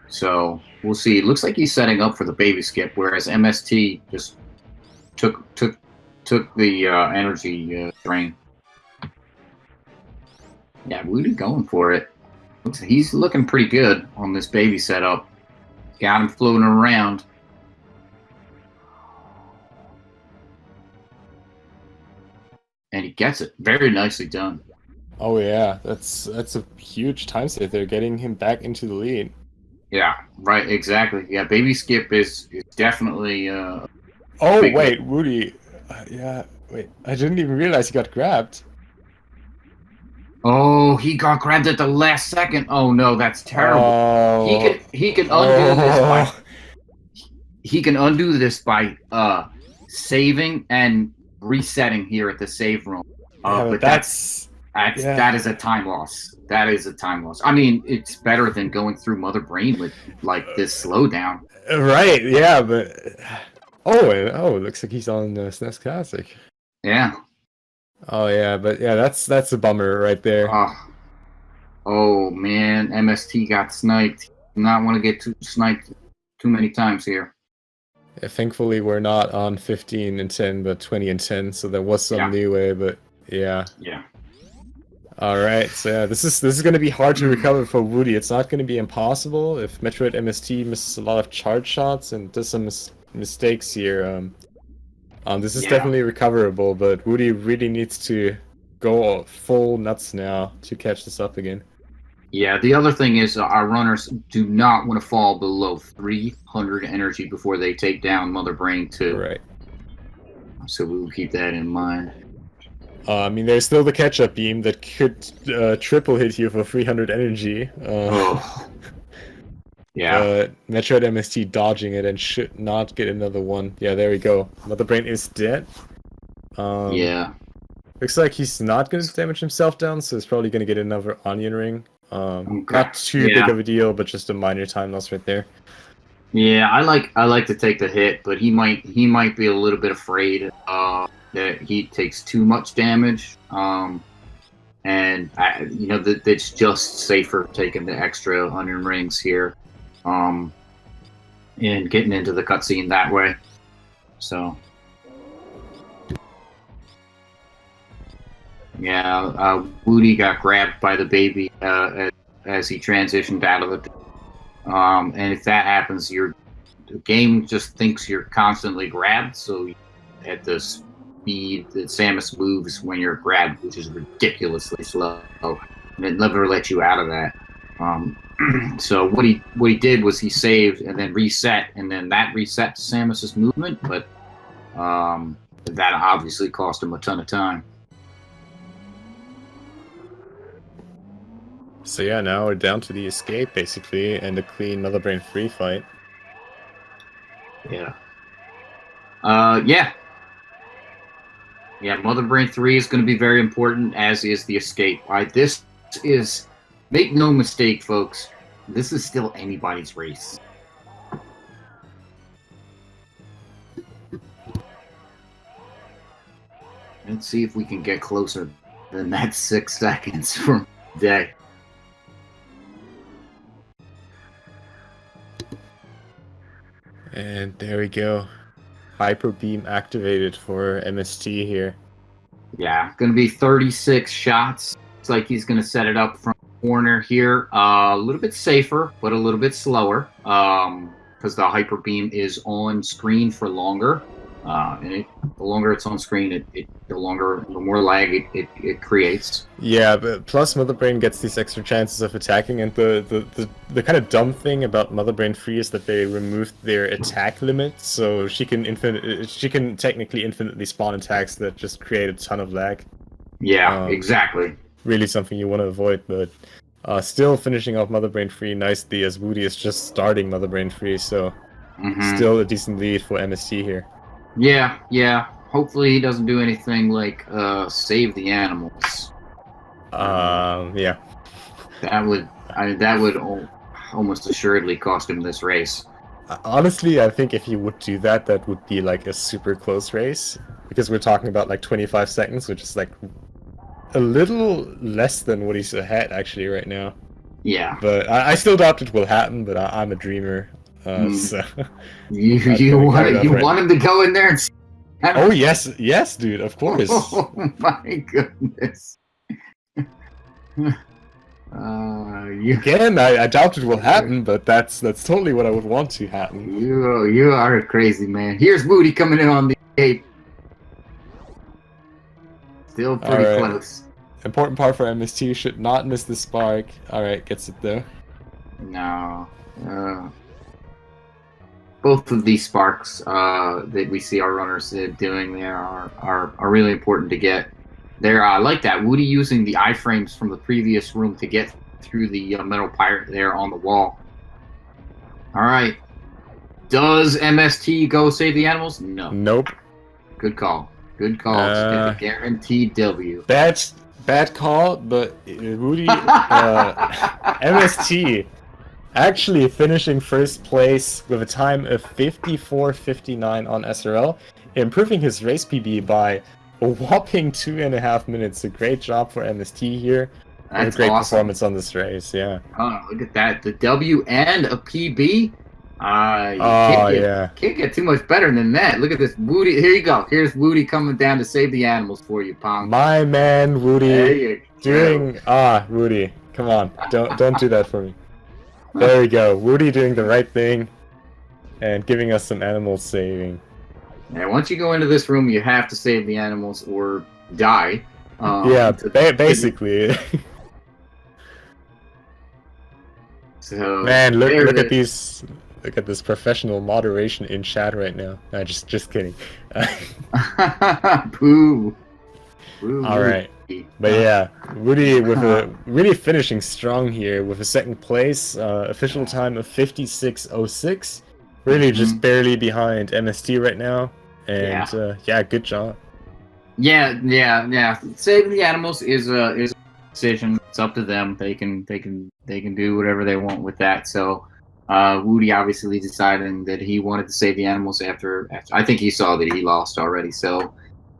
So we'll see. It looks like he's setting up for the baby skip, whereas MST just took the energy drain. Yeah, Whewty going for it. He's looking pretty good on this baby setup. Got him floating around. And he gets it. Very nicely done. Oh yeah, that's a huge time save. They're getting him back into the lead. Yeah, right, exactly. Yeah, baby skip is definitely wait, Whewty. Yeah, wait, I didn't even realize he got grabbed. Oh, he got grabbed at the last second. Oh no, that's terrible. Oh, He can undo this by oh, saving and resetting here at the save room. yeah, but But that's, yeah, that is a time loss. That is a time loss. I mean, it's better than going through Mother Brain with like this slowdown. right, yeah, but oh, it looks like he's on SNES Classic. Yeah. Oh yeah, but yeah, that's a bummer right there. Oh man, MST got sniped. Not want to get too sniped too many times here. Yeah, thankfully, we're not on 15 and 10, but 20 and 10, so there was some Yeah. leeway. But yeah. Yeah. All right, so yeah, this is going to be hard to recover for Whewty. It's not going to be impossible if Metroid MST misses a lot of charge shots and does some mistakes here. This is Yeah. definitely recoverable, but Whewty really needs to go full nuts now to catch this up again. Yeah, the other thing is our runners do not want to fall below 300 energy before they take down Mother Brain 2. Right. So we will keep that in mind. I mean, there's still the catch-up beam that could triple hit you for 300 energy. Oh. Yeah. But Metroid MST dodging it and should not get another one. Yeah, there we go. Mother Brain is dead. Yeah. Looks like he's not going to damage himself down, so he's probably going to get another onion ring. Not too big of a deal, but just a minor time loss right there. Yeah, I like to take the hit, but he might be a little bit afraid that he takes too much damage. And it's just safer taking the extra onion rings here, and getting into the cutscene that way. So. Yeah, Whewty got grabbed by the baby as he transitioned out of it. And if that happens, the game just thinks you're constantly grabbed, so at the speed that Samus moves when you're grabbed, which is ridiculously slow, and it never lets you out of that. So what he did was he saved and then reset, and then that resets Samus's movement, but that obviously cost him a ton of time. So yeah, now we're down to the escape, basically, and a clean Mother Brain 3 fight. Yeah. Yeah, Mother Brain 3 is going to be very important, as is the escape. This is, make no mistake, folks, this is still anybody's race. Let's see if we can get closer than that 6 seconds from today. And there we go. Hyper Beam activated for MST here. Yeah, going to be 36 shots. Looks like he's going to set it up from the corner here. A little bit safer, but a little bit slower. Because the Hyper Beam is on screen for longer. And the longer it's on screen, the more lag it creates. Yeah, but plus Mother Brain gets these extra chances of attacking, and the kind of dumb thing about Mother Brain 3 is that they removed their attack limit, so she can technically infinitely spawn attacks that just create a ton of lag. Yeah, exactly. Really something you want to avoid, but still finishing off Mother Brain 3 nicely, as Whewty is just starting Mother Brain 3, so still a decent lead for MST here. Yeah. Hopefully he doesn't do anything like save the animals. Yeah. That would almost assuredly cost him this race. Honestly, I think if he would do that, that would be like a super close race, because we're talking about like 25 seconds, which is like a little less than what he's ahead actually right now. Yeah. But I still doubt it will happen, but I'm a dreamer. So you want him to go in there and see. Oh yes, dude, of course. Oh my goodness. Again, I doubt it will happen, but that's totally what I would want to happen. You are a crazy man. Here's Whewty coming in on the gate. Still pretty close. Important part for MST, should not miss the spark. Alright, gets it though. No. both of these sparks that we see our runners doing there are really important to get. There, I like that Whewty using the iframes from the previous room to get through the metal pirate there on the wall. All right, does MST go save the animals? No. Nope. Good call. Good call. Just get the guaranteed W. Bad call, but Whewty, MST actually finishing first place with a time of 54:59 on SRL, improving his race PB by a whopping 2.5 minutes. A great job for MST here. That's a great awesome. performance on this race, yeah. Oh, look at that. The W and a PB. Can't get too much better than that. Look at this Whewty. Here you go. Here's Whewty coming down to save the animals for you, Pong. My man, Whewty. Whewty. Come on. Don't do that for me. There we go. Whewty doing the right thing and giving us some animal saving. Yeah, once you go into this room, you have to save the animals or die. Basically. So man, look at these. Look at this professional moderation in chat right now. No, just kidding. Pooh. All right. But yeah, Whewty with really finishing strong here with a second place, official time of 56:06. Really just barely behind MST right now. And good job. Yeah. Saving the animals is a decision. It's up to them. They can do whatever they want with that. So Whewty obviously deciding that he wanted to save the animals after I think he saw that he lost already. So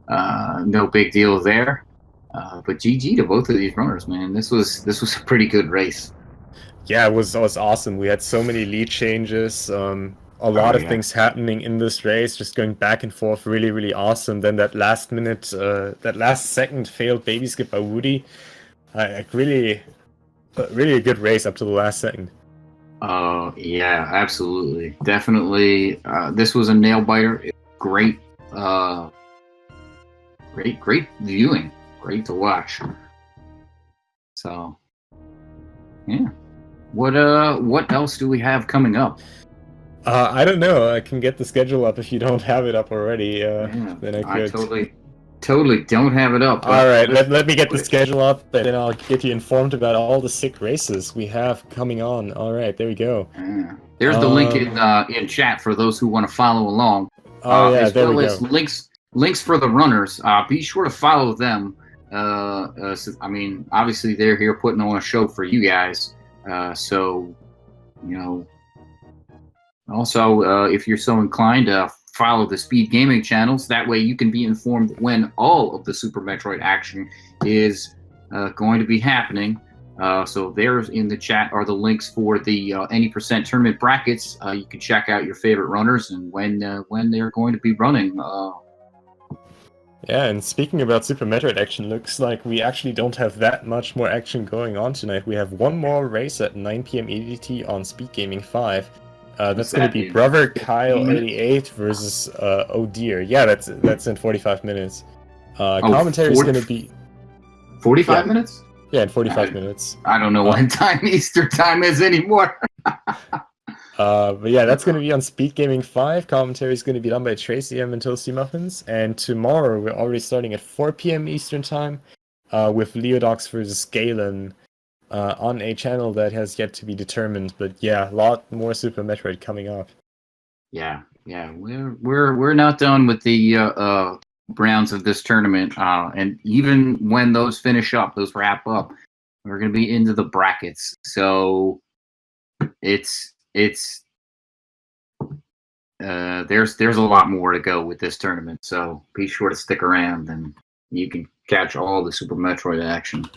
no big deal there. But GG to both of these runners, man. This was a pretty good race. Yeah, it was awesome. We had so many lead changes. A lot of things happening in this race, just going back and forth, really, really awesome. Then that last minute, that last second failed baby skip by Whewty. Really a good race up to the last second. Yeah, absolutely. Definitely. This was a nail biter. Great, great viewing. Great to watch. So, yeah. What else do we have coming up? I don't know. I can get the schedule up if you don't have it up already. Then I could. Totally don't have it up. All right, let me get the schedule up, and then I'll get you informed about all the sick races we have coming on. All right, there we go. There's the link in chat for those who want to follow along. There we go. Links for the runners. Be sure to follow them. I mean, obviously they're here putting on a show for you guys. So, you know. Also, if you're so inclined, follow the Speed Gaming channels. That way you can be informed when all of the Super Metroid action is going to be happening. So there's in the chat are the links for the any percent tournament brackets. You can check out your favorite runners and when they're going to be running. Yeah, and speaking about Super Metroid action, looks like we actually don't have that much more action going on tonight. We have one more race at 9 p.m. EDT on Speed Gaming 5. That's going to be Brother Kyle 88 versus Oh Dear. Yeah, that's in 45 minutes. Commentary is going to be 45 minutes. Yeah, in 45 minutes. I don't know what time Eastern time is anymore. But yeah, that's going to be on Speed Gaming 5. Commentary is going to be done by Tracy M and Toasty Muffins. And tomorrow we're already starting at 4 p.m. Eastern time with Leodox versus Galen. On a channel that has yet to be determined, but yeah, a lot more Super Metroid coming up. Yeah, we're not done with the rounds of this tournament, and even when those finish up, those wrap up, we're gonna be into the brackets. So there's a lot more to go with this tournament. So be sure to stick around, and you can catch all the Super Metroid action.